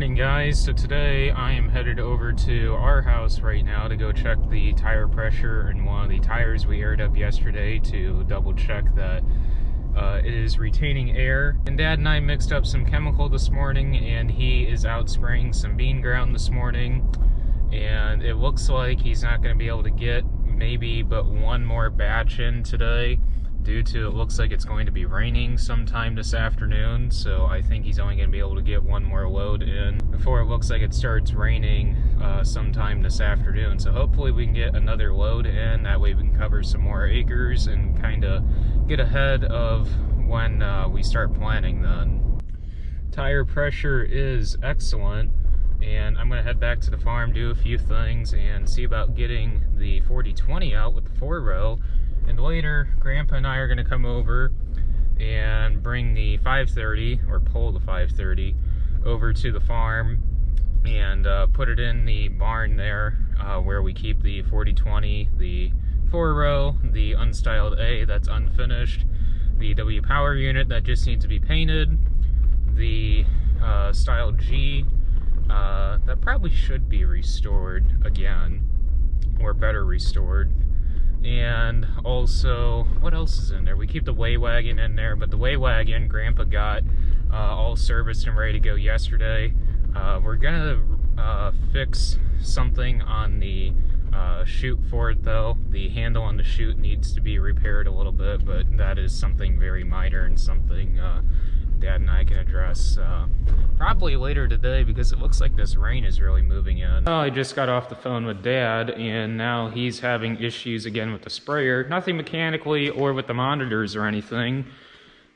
morning, guys. So today I am headed over to our house right now to go check the tire pressure in one of the tires we aired up yesterday to double check that it is retaining air. And Dad and I mixed up some chemical this morning, and he is out spraying some bean ground this morning, and it looks like he's not going to be able to get maybe but one more batch in today, due to it looks like it's going to be raining sometime this afternoon. So I think he's only going to be able to get one more load in before it looks like it starts raining sometime this afternoon. So hopefully we can get another load in, that way we can cover some more acres and kind of get ahead of when we start planting then. Tire pressure is excellent, and I'm going to head back to the farm, do a few things, and see about getting the 40-20 out with the 4-row. And later, Grandpa and I are going to come over and bring the 530, or pull the 530, over to the farm and put it in the barn there where we keep the 40-20, the 4-row, the unstyled A that's unfinished, the W power unit that just needs to be painted, the styled G that probably should be restored again, or better restored. And also, what else is in there? We keep the weigh wagon in there, but the weigh wagon Grandpa got all serviced and ready to go yesterday. We're gonna fix something on the chute for it though. The handle on the chute needs to be repaired a little bit, but that is something very minor and something Dad and I can address probably later today, because it looks like this rain is really moving in. I just got off the phone with Dad, and now he's having issues again with the sprayer. Nothing mechanically or with the monitors or anything,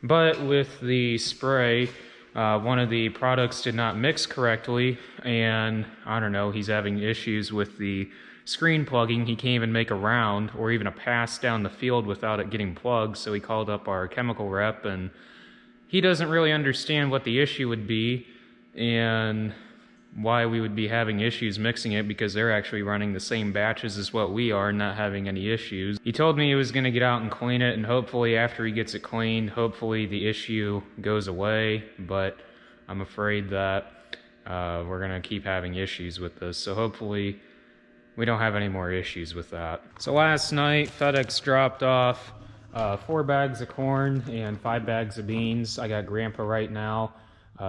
but with the spray, one of the products did not mix correctly, and I don't know, he's having issues with the screen plugging. He can't even make a round or even a pass down the field without it getting plugged, so he called up our chemical rep, and he doesn't really understand what the issue would be and why we would be having issues mixing it, because they're actually running the same batches as what we are, not having any issues. He told me he was going to get out and clean it, and hopefully after he gets it cleaned, hopefully the issue goes away, but I'm afraid that we're going to keep having issues with this, so hopefully we don't have any more issues with that. So last night, FedEx dropped off 4 bags of corn and 5 bags of beans. I got Grandpa right now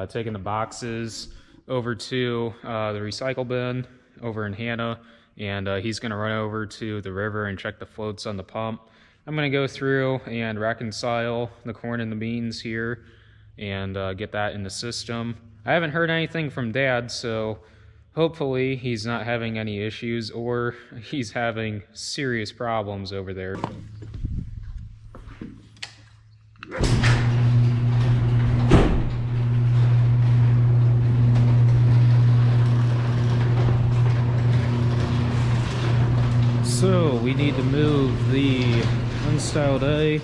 taking the boxes over to the recycle bin over in Hanna, and he's going to run over to the river and check the floats on the pump. I'm going to go through and reconcile the corn and the beans here and get that in the system. I haven't heard anything from Dad, so hopefully he's not having any issues, or he's having serious problems over there. So we need to move the unstyled A.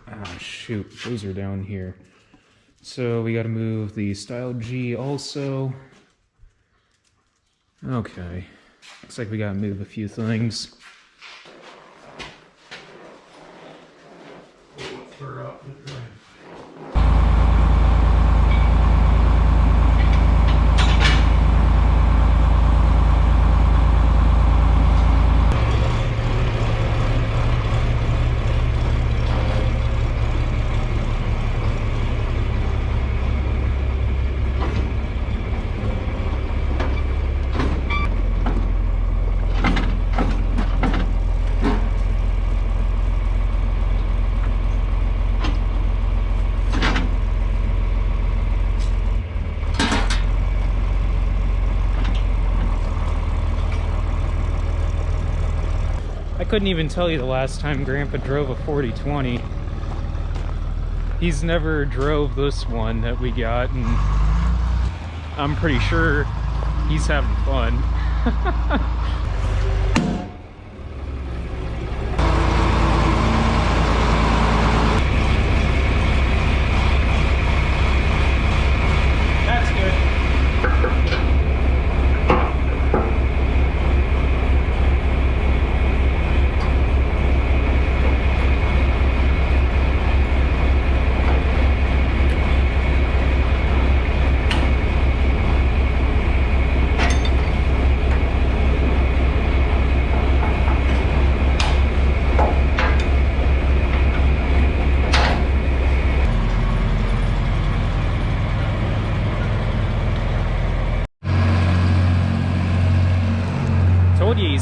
Ah, shoot, those are down here. So we got to move the styled G also. Okay, looks like we got to move a few things. I couldn't even tell you the last time Grandpa drove a 40-20. He's never drove this one that we got, and I'm pretty sure he's having fun. That's good.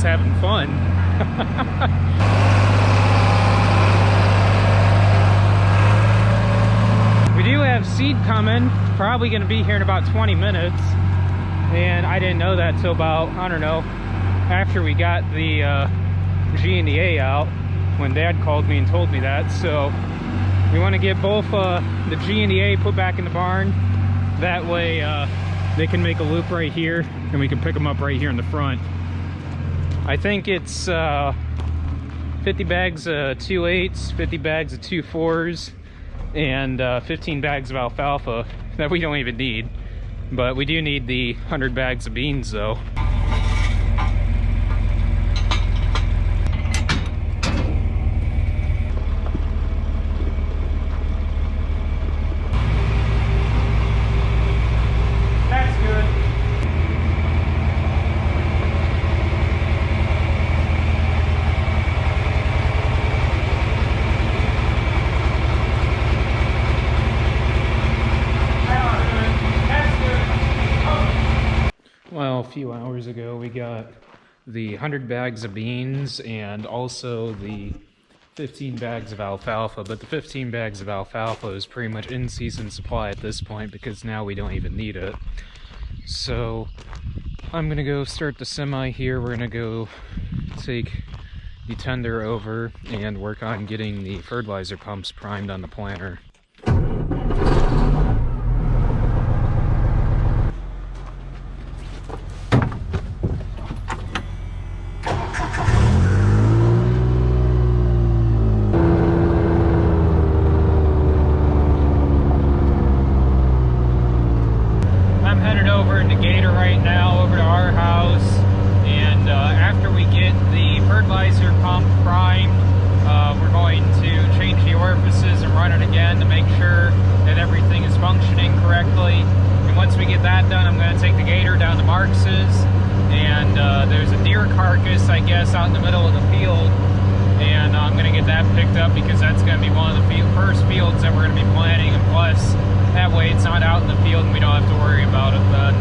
just having fun. We do have seed coming, probably going to be here in about 20 minutes. And I didn't know that till about, I don't know, after we got the G and the A out, when Dad called me and told me that. So we want to get both the G and the A put back in the barn. That way they can make a loop right here and we can pick them up right here in the front. I think it's 50 bags of 2/8, 50 bags of 2/4s, and 15 bags of alfalfa that we don't even need. But we do need the 100 bags of beans though. Well, a few hours ago we got the 100 bags of beans and also the 15 bags of alfalfa, but the 15 bags of alfalfa is pretty much in season supply at this point because now we don't even need it. So I'm gonna go start the semi here. We're gonna go take the tender over and work on getting the fertilizer pumps primed on the planter. Gator right now over to our house, and after we get the fertilizer pump primed, we're going to change the orifices and run it again to make sure that everything is functioning correctly. And once we get that done, I'm going to take the Gator down to Marx's, and there's a deer carcass, I guess, out in the middle of the field, and I'm going to get that picked up because that's going to be one of the first fields that we're going to be planting, and plus that way it's not out in the field and we don't have to worry about it then.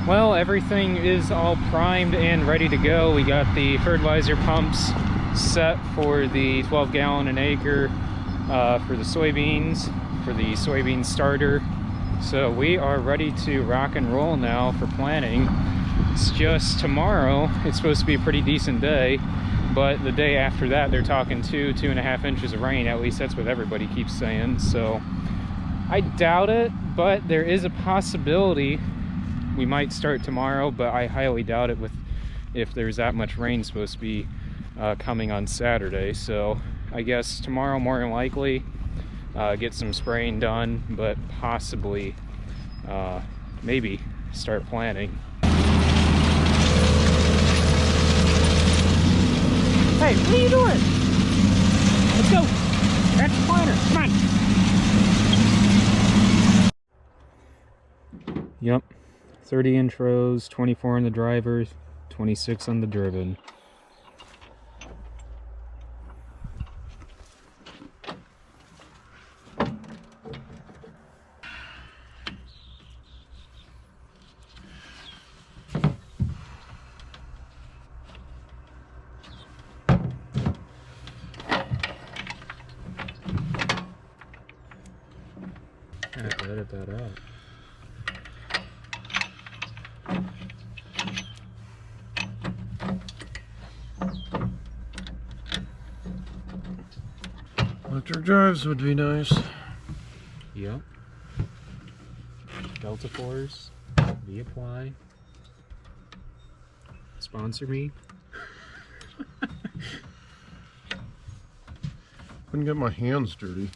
Well, everything is all primed and ready to go. We got the fertilizer pumps set for the 12-gallon an acre for the soybeans, for the soybean starter. So we are ready to rock and roll now for planting. It's just tomorrow. It's supposed to be a pretty decent day, but the day after that they're talking 2.5 inches of rain. At least that's what everybody keeps saying. So I doubt it, but there is a possibility we might start tomorrow, but I highly doubt it with if there's that much rain supposed to be coming on Saturday. So I guess tomorrow more than likely get some spraying done, but possibly maybe start planting. Hey, what are you doing? Let's go. That's the planter. Come on. Yep. 30-inch rows, 24 on the driver, 26 on the driven. I have to edit that out. Electric drives would be nice. Yep. Delta Force, V-Apply. Sponsor me. Couldn't get my hands dirty.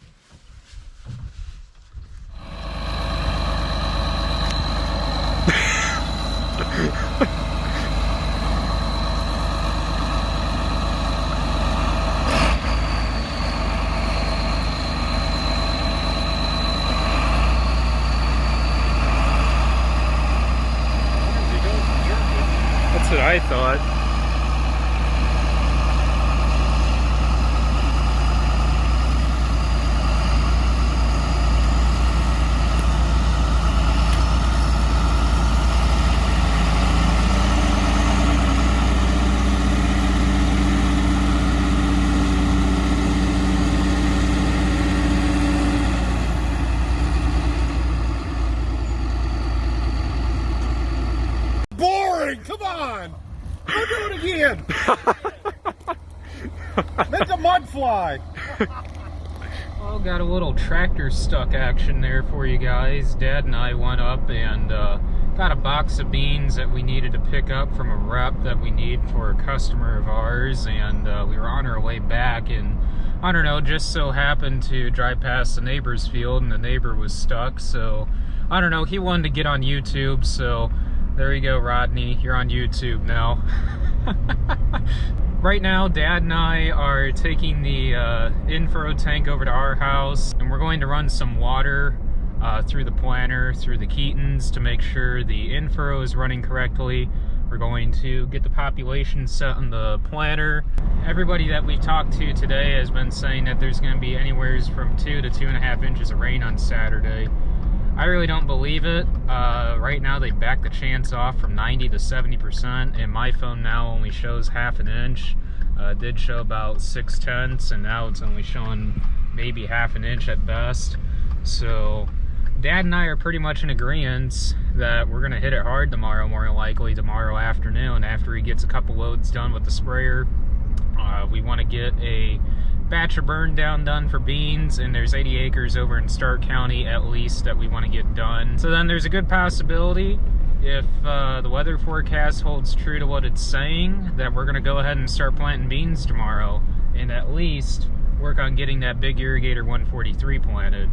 That's what I thought. Come on! We'll do it again! Make a mud fly! Well, got a little tractor stuck action there for you guys. Dad and I went up and got a box of beans that we needed to pick up from a rep that we need for a customer of ours, and we were on our way back, and I don't know, just so happened to drive past the neighbor's field, and the neighbor was stuck, so I don't know, he wanted to get on YouTube, so there you go, Rodney, you're on YouTube now. Right now, Dad and I are taking the infurrow tank over to our house, and we're going to run some water through the planter, through the Ketons, to make sure the infurrow is running correctly. We're going to get the population set on the planter. Everybody that we've talked to today has been saying that there's going to be anywhere from 2 to 2.5 inches of rain on Saturday. I really don't believe it. Right now they backed the chance off from 90 to 70%, and my phone now only shows half an inch. It did show about 6/10, and now it's only showing maybe half an inch at best. So Dad and I are pretty much in agreement that we're gonna hit it hard tomorrow, more than likely tomorrow afternoon, after he gets a couple loads done with the sprayer. We want to get a batch of burn down done for beans, and there's 80 acres over in Stark County at least that we want to get done. So then there's a good possibility, if the weather forecast holds true to what it's saying, that we're going to go ahead and start planting beans tomorrow, and at least work on getting that big irrigator 143 planted.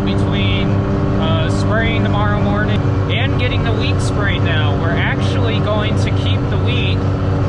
Between spraying tomorrow morning and getting the wheat sprayed now. We're actually going to keep the wheat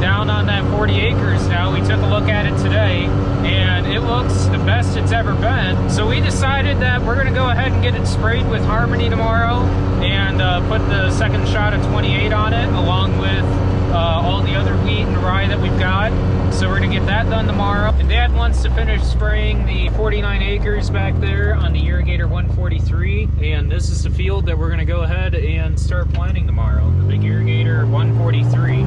down on that 40 acres now. We took a look at it today, and looks the best it's ever been. So we decided that we're gonna go ahead and get it sprayed with Harmony tomorrow and put the second shot of 28 on it, along with all the other wheat and rye that we've got. So we're gonna get that done tomorrow. And Dad wants to finish spraying the 49 acres back there on the Irrigator 143. And this is the field that we're gonna go ahead and start planting tomorrow, the big Irrigator 143.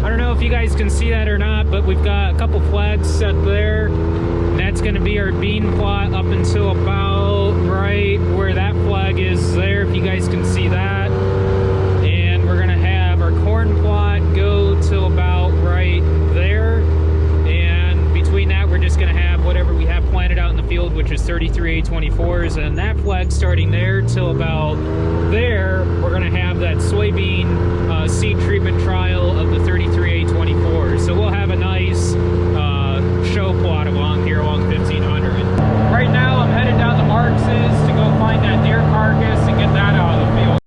I don't know if you guys can see that or not, but we've got a couple flags set there. And that's gonna be our bean plot up until about right where that flag is there, if you guys can see that. And we're gonna have our corn plot go till about right there. And between that, we're just gonna have whatever we have planted out in the field, which is 33A24s, and that flag starting there till about there, we're gonna have that soybean seed treatment trial of the 33A24s. So we'll have a nice show plot along here along 1500. Right now, I'm headed down to Marx's to go find that deer carcass and get that out of the field.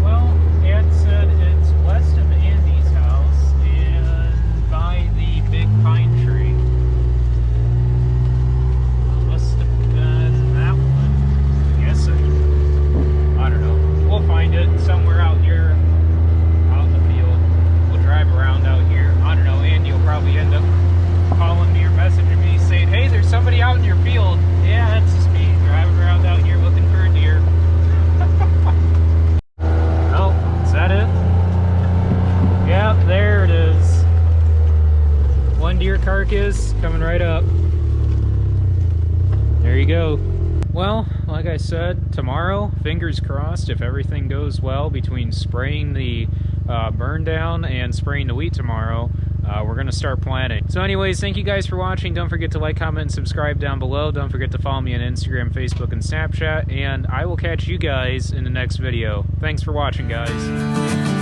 Well, Dad said it's west of Andy's house and by the big pine tree. Must have been that one. I'm guessing. I don't know. We'll find it somewhere out here, out in the field. We'll drive around out here. I don't know. Andy will probably end up calling me or messaging me saying, hey, there's somebody out in your field. Yeah, that's just me driving around out here looking for a deer. Oh, is that it? Yep, there it is. One deer carcass coming right up. There you go. Well, like I said, tomorrow, fingers crossed, if everything goes well between spraying the burn down and spraying the wheat tomorrow, we're going to start planting. So anyways, thank you guys for watching. Don't forget to like, comment, and subscribe down below. Don't forget to follow me on Instagram, Facebook, and Snapchat. And I will catch you guys in the next video. Thanks for watching, guys.